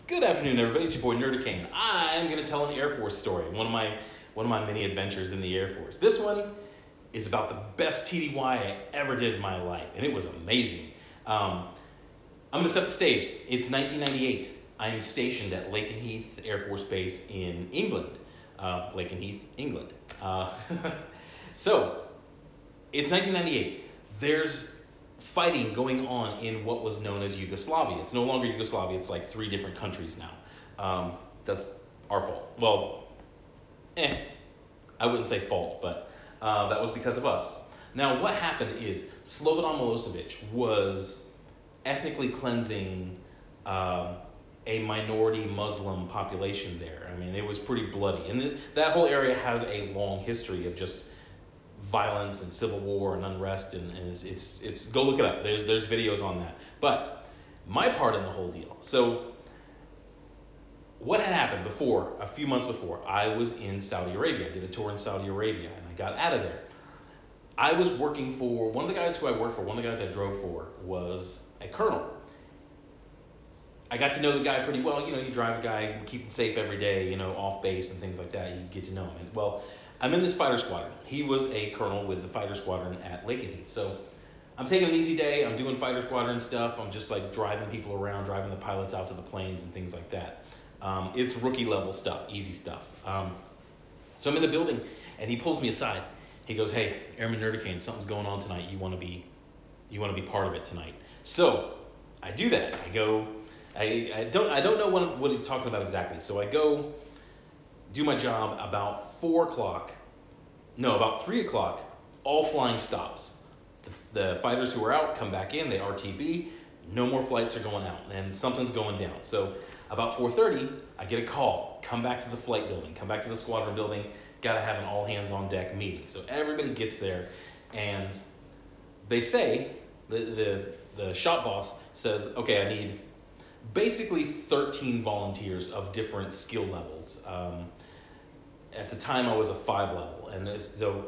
Good afternoon, everybody. It's your boy Nerdicane. I'm going to tell an Air Force story, one of my many adventures in the Air Force. This one is about the best TDY I ever did in my life, and it was amazing. I'm going to set the stage. It's 1998. I'm stationed at Lakenheath Air Force Base in England. Lakenheath, England. So, it's 1998. There's fighting going on in what was known as Yugoslavia. It's no longer Yugoslavia, it's like 3 different countries now. That's our fault. Well, I wouldn't say fault, but that was because of us. Now, what happened is Slobodan Milosevic was ethnically cleansing a minority Muslim population there. I mean, it was pretty bloody. And that whole area has a long history of just violence and civil war and unrest, and it's go look it up. There's videos on that. But my part in the whole deal. So what had happened before, a few months before, I was in Saudi Arabia. I did a tour in Saudi Arabia, and I got out of there. I was working for, one of the guys who I worked for, one of the guys I drove for, was a colonel. I got to know the guy pretty well. You know, you drive a guy, keep him safe every day, you know, off base and things like that. You get to know him. And, well, I'm in this fighter squadron. He was a colonel with the fighter squadron at Lakenheath. So I'm taking an easy day. I'm doing fighter squadron stuff. I'm just like driving people around, driving the pilots out to the planes and things like that. It's rookie level stuff, easy stuff. So I'm in the building, and he pulls me aside. He goes, "Hey, Airman Nerdicane, something's going on tonight. You want to be part of it tonight." So I do that. I go. I don't know what he's talking about exactly. So I go do my job about 4 o'clock. No, about 3 o'clock. All flying stops. The fighters who are out come back in. They RTB. No more flights are going out, and something's going down. So about 4:30, I get a call. Come back to the flight building. Come back to the squadron building. Got to have an all hands on deck meeting. So everybody gets there, and they say the shop boss says, "Okay, I need basically 13 volunteers of different skill levels." At the time, I was a 5 level, and so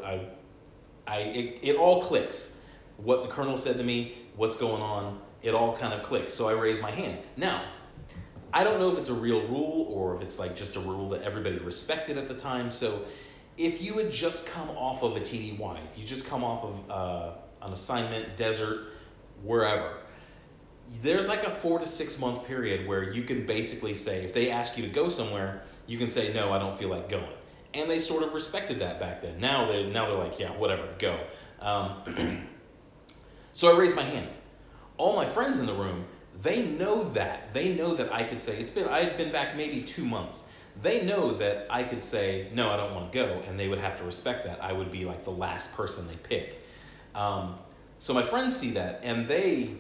it all clicks. What the colonel said to me, what's going on, it all kind of clicks. So I raise my hand. Now, I don't know if it's a real rule or if it's like just a rule that everybody respected at the time. So if you had just come off of a TDY, you just come off of an assignment, desert, wherever, there's like a 4 to 6 month period where you can basically say, if they ask you to go somewhere, you can say, "No, I don't feel like going." And they sort of respected that back then. Now they're like, "Yeah, whatever, go." So I raised my hand. All my friends in the room, they know that. They know that I could say, I had been back maybe 2 months. They know that I could say, "No, I don't want to go," and they would have to respect that. I would be like the last person they pick. So my friends see that, and they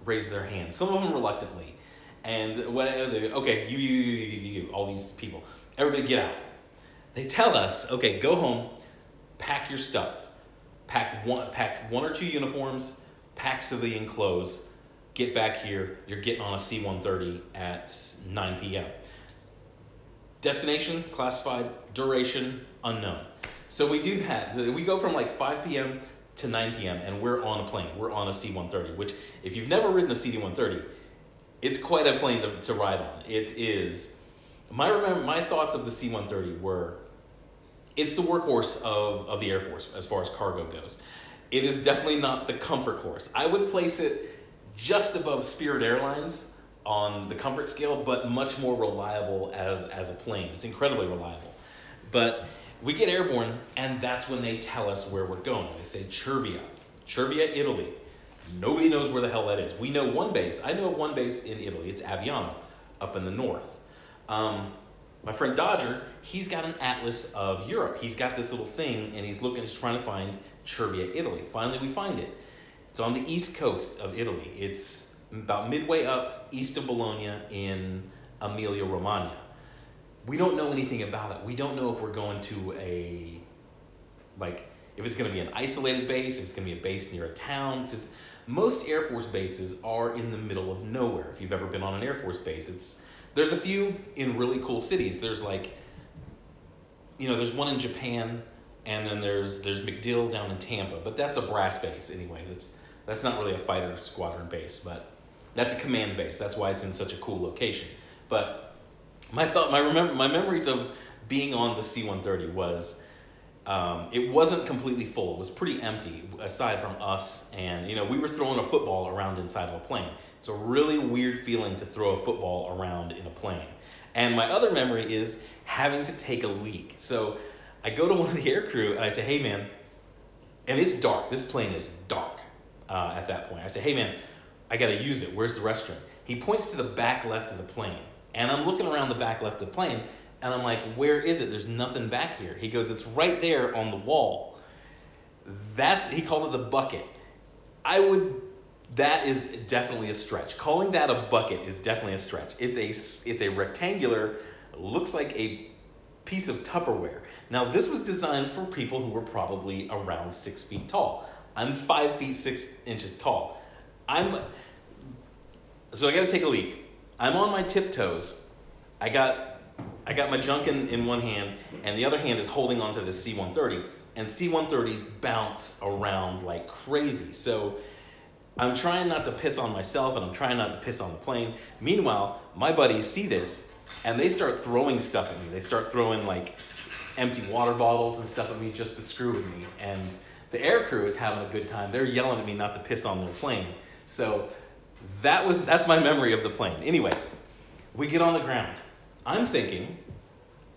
raise their hands, some of them reluctantly. And okay, you, all these people, everybody get out. They tell us, "Okay, go home, pack your stuff, pack one or 2 uniforms, pack civilian clothes, get back here, you're getting on a C-130 at 9 p.m. Destination, classified, duration, unknown." So we do that. We go from like 5 p.m. to 9 p.m. and we're on a plane. We're on a C-130, which if you've never ridden a C-130, it's quite a plane to ride on. It is. My thoughts of the C-130 were, it's the workhorse of the Air Force as far as cargo goes. It is definitely not the comfort horse. I would place it just above Spirit Airlines on the comfort scale, but much more reliable as a plane. It's incredibly reliable. But we get airborne, and that's when they tell us where we're going. They say Cervia, Italy. Nobody knows where the hell that is. We know one base. I know of one base in Italy. It's Aviano, up in the north. My friend Dodger, he's got an atlas of Europe. He's got this little thing, and he's trying to find Cervia, Italy. Finally, we find it. It's on the east coast of Italy. It's about midway up east of Bologna in Emilia-Romagna. We don't know anything about it. We don't know if we're going to if it's going to be an isolated base, if it's going to be a base near a town. Just, most Air Force bases are in the middle of nowhere. If you've ever been on an Air Force base, there's a few in really cool cities. There's there's one in Japan, and then there's MacDill down in Tampa, but that's a brass base anyway. That's not really a fighter squadron base, but that's a command base. That's why it's in such a cool location. But my memories of being on the C-130 was, it wasn't completely full. It was pretty empty, aside from us. And, we were throwing a football around inside of a plane. It's a really weird feeling to throw a football around in a plane. And my other memory is having to take a leak. So I go to one of the aircrew and I say, hey man, and it's dark. This plane is dark at that point. I say, hey man, I gotta use it. Where's the restroom? He points to the back left of the plane. And I'm looking around the back left of the plane and I'm like, where is it? There's nothing back here. He goes, it's right there on the wall. He called it the bucket. That is definitely a stretch. Calling that a bucket is definitely a stretch. It's a rectangular, looks like a piece of Tupperware. Now this was designed for people who were probably around 6 feet tall. I'm 5 feet 6 inches tall. So I gotta take a leak. I'm on my tiptoes. I got my junk in one hand, and the other hand is holding onto the C-130, and C-130s bounce around like crazy. So I'm trying not to piss on myself, and I'm trying not to piss on the plane. Meanwhile, my buddies see this, and they start throwing stuff at me. They start throwing like empty water bottles and stuff at me just to screw with me. And the air crew is having a good time. They're yelling at me not to piss on their plane. So that's my memory of the plane. Anyway, we get on the ground. I'm thinking,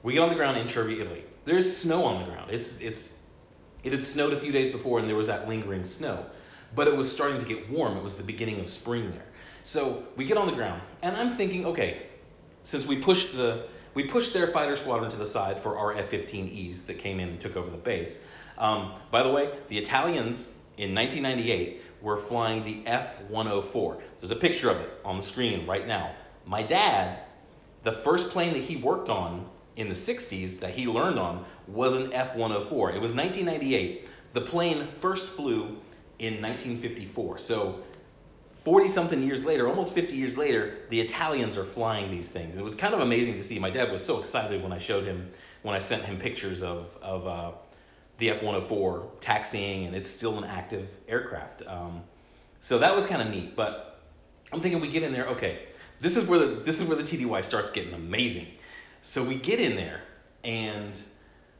we get on the ground in Cervi, Italy. There's snow on the ground. It had snowed a few days before, and there was that lingering snow. But it was starting to get warm. It was the beginning of spring there. So we get on the ground, and I'm thinking, okay, since we pushed their fighter squadron to the side for our F-15Es that came in and took over the base. By the way, the Italians in 1998 were flying the F-104. There's a picture of it on the screen right now. My dad, the first plane that he worked on in the 60s that he learned on was an F-104. It was 1998. The plane first flew in 1954. So 40-something years later, almost 50 years later, the Italians are flying these things. It was kind of amazing to see. My dad was so excited when I sent him pictures of the F-104 taxiing, and it's still an active aircraft. So that was kind of neat. But I'm thinking, we get in there, okay, this is where the TDY starts getting amazing. So we get in there, and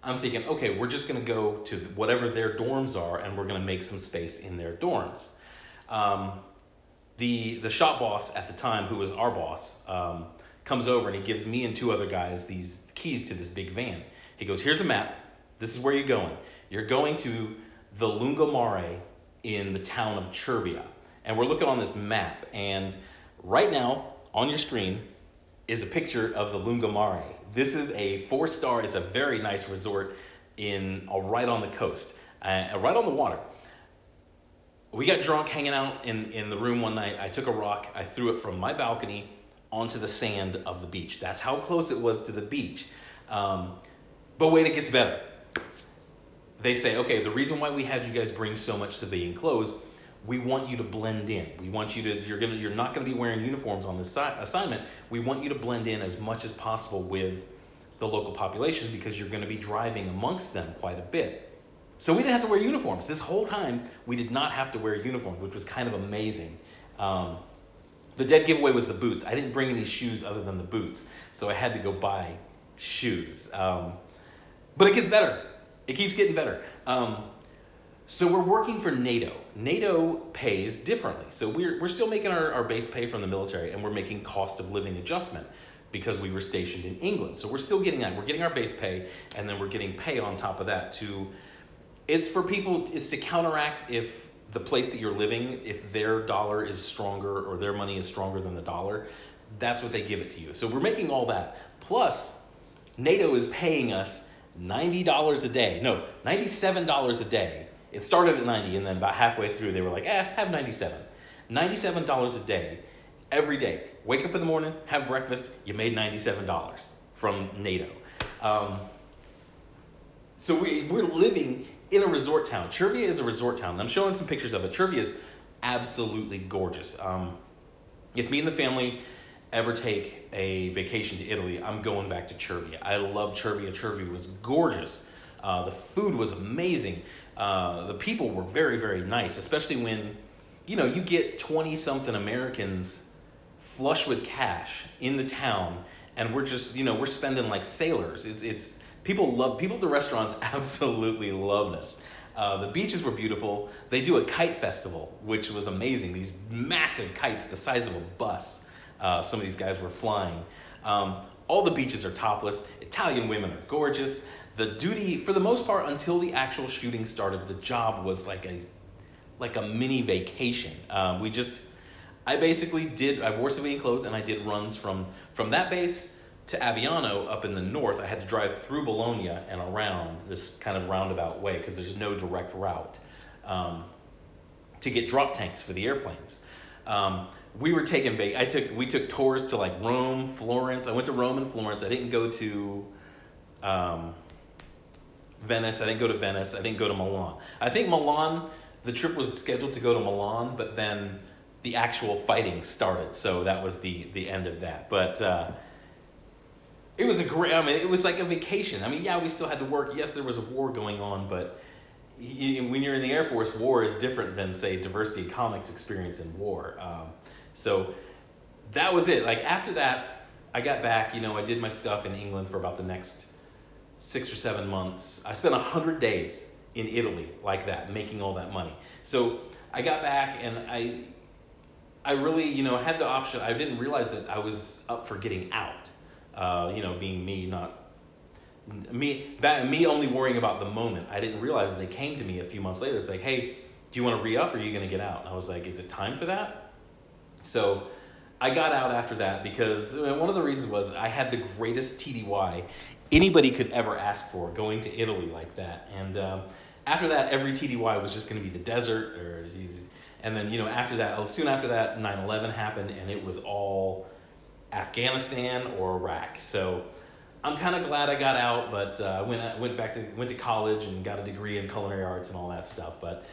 I'm thinking, okay, we're just gonna go to whatever their dorms are, and we're gonna make some space in their dorms. The shop boss at the time, who was our boss, comes over and he gives me and two other guys these keys to this big van. He goes, here's a map. This is where you're going. You're going to the Lungomare in the town of Cervia. And we're looking on this map, and right now on your screen is a picture of the Lungomare. This is a 4-star, it's a very nice resort right on the coast, right on the water. We got drunk hanging out in the room one night. I took a rock, I threw it from my balcony onto the sand of the beach. That's how close it was to the beach. But wait, it gets better. They say, okay, the reason why we had you guys bring so much civilian clothes, we want you to blend in. We want you to, you're not gonna be wearing uniforms on this assignment. We want you to blend in as much as possible with the local population, because you're gonna be driving amongst them quite a bit. So we didn't have to wear uniforms. This whole time, we did not have to wear uniforms, which was kind of amazing. The dead giveaway was the boots. I didn't bring any shoes other than the boots, so I had to go buy shoes. But it gets better. It keeps getting better. So we're working for NATO. NATO pays differently. So we're still making our base pay from the military, and we're making cost of living adjustment because we were stationed in England. So we're still getting that. We're getting our base pay, and then we're getting pay on top of that it's for people, it's to counteract if the place that you're living, if their dollar is stronger or their money is stronger than the dollar, that's what they give it to you. So we're making all that. Plus, NATO is paying us $90 a day. No, $97 a day. It started at 90, and then about halfway through, they were like, have 97. $97 a day, every day. Wake up in the morning, have breakfast, you made $97 from NATO. So we're living in a resort town. Cervia is a resort town. I'm showing some pictures of it. Cervia is absolutely gorgeous. If me and the family ever take a vacation to Italy, I'm going back to Cervia. I love Cervia. Cervia was gorgeous. The food was amazing. The people were very, very nice, especially when, you get 20-something Americans flush with cash in the town, and we're just, we're spending like sailors. It's people at the restaurants absolutely love this. The beaches were beautiful. They do a kite festival, which was amazing. These massive kites the size of a bus. Some of these guys were flying. All the beaches are topless. Italian women are gorgeous. The duty, for the most part, until the actual shooting started, the job was like a mini vacation. I wore civilian clothes and I did runs from that base to Aviano up in the north. I had to drive through Bologna and around this kind of roundabout way because there's no direct route to get drop tanks for the airplanes. We were taking we took tours to like Rome, Florence. I went to Rome and Florence. I didn't go to Venice. I didn't go to Venice. I didn't go to Milan. I think Milan, the trip was scheduled to go to Milan, but then the actual fighting started. So that was the end of that. But it was it was like a vacation. Yeah, we still had to work. Yes, there was a war going on, but when you're in the Air Force, war is different than, say, diversity comics experience in war. So that was it. Like after that, I got back, I did my stuff in England for about the next 6 or 7 months. I spent 100 days in Italy like that, making all that money. So I got back and I really, had the option. I didn't realize that I was up for getting out. Being me only worrying about the moment. I didn't realize that they came to me a few months later. It's like, hey, do you want to re-up or are you going to get out? And I was like, is it time for that? So I got out after that because one of the reasons was I had the greatest TDY anybody could ever ask for going to Italy like that. And after that, every TDY was just going to be the desert. And then, after that, soon after that, 9/11 happened and it was all Afghanistan or Iraq. So I'm kind of glad I got out, but went to college and got a degree in culinary arts and all that stuff. But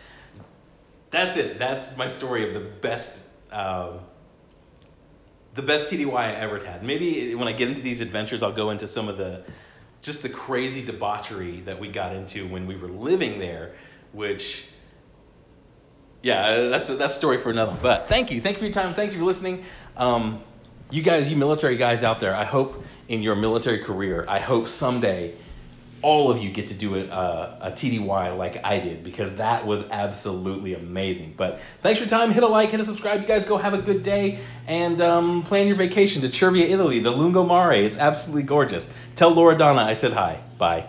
that's it. That's my story of the best TDY I ever had. Maybe when I get into these adventures, I'll go into some of the crazy debauchery that we got into when we were living there, which, yeah, that's a story for another. But thank you for your time. Thank you for listening. You guys, you military guys out there, I hope in your military career, I hope someday all of you get to do a TDY like I did, because that was absolutely amazing. But thanks for your time. Hit a like, hit a subscribe. You guys go have a good day and plan your vacation to Cervia, Italy, the Lungomare. It's absolutely gorgeous. Tell Laura Donna I said hi. Bye.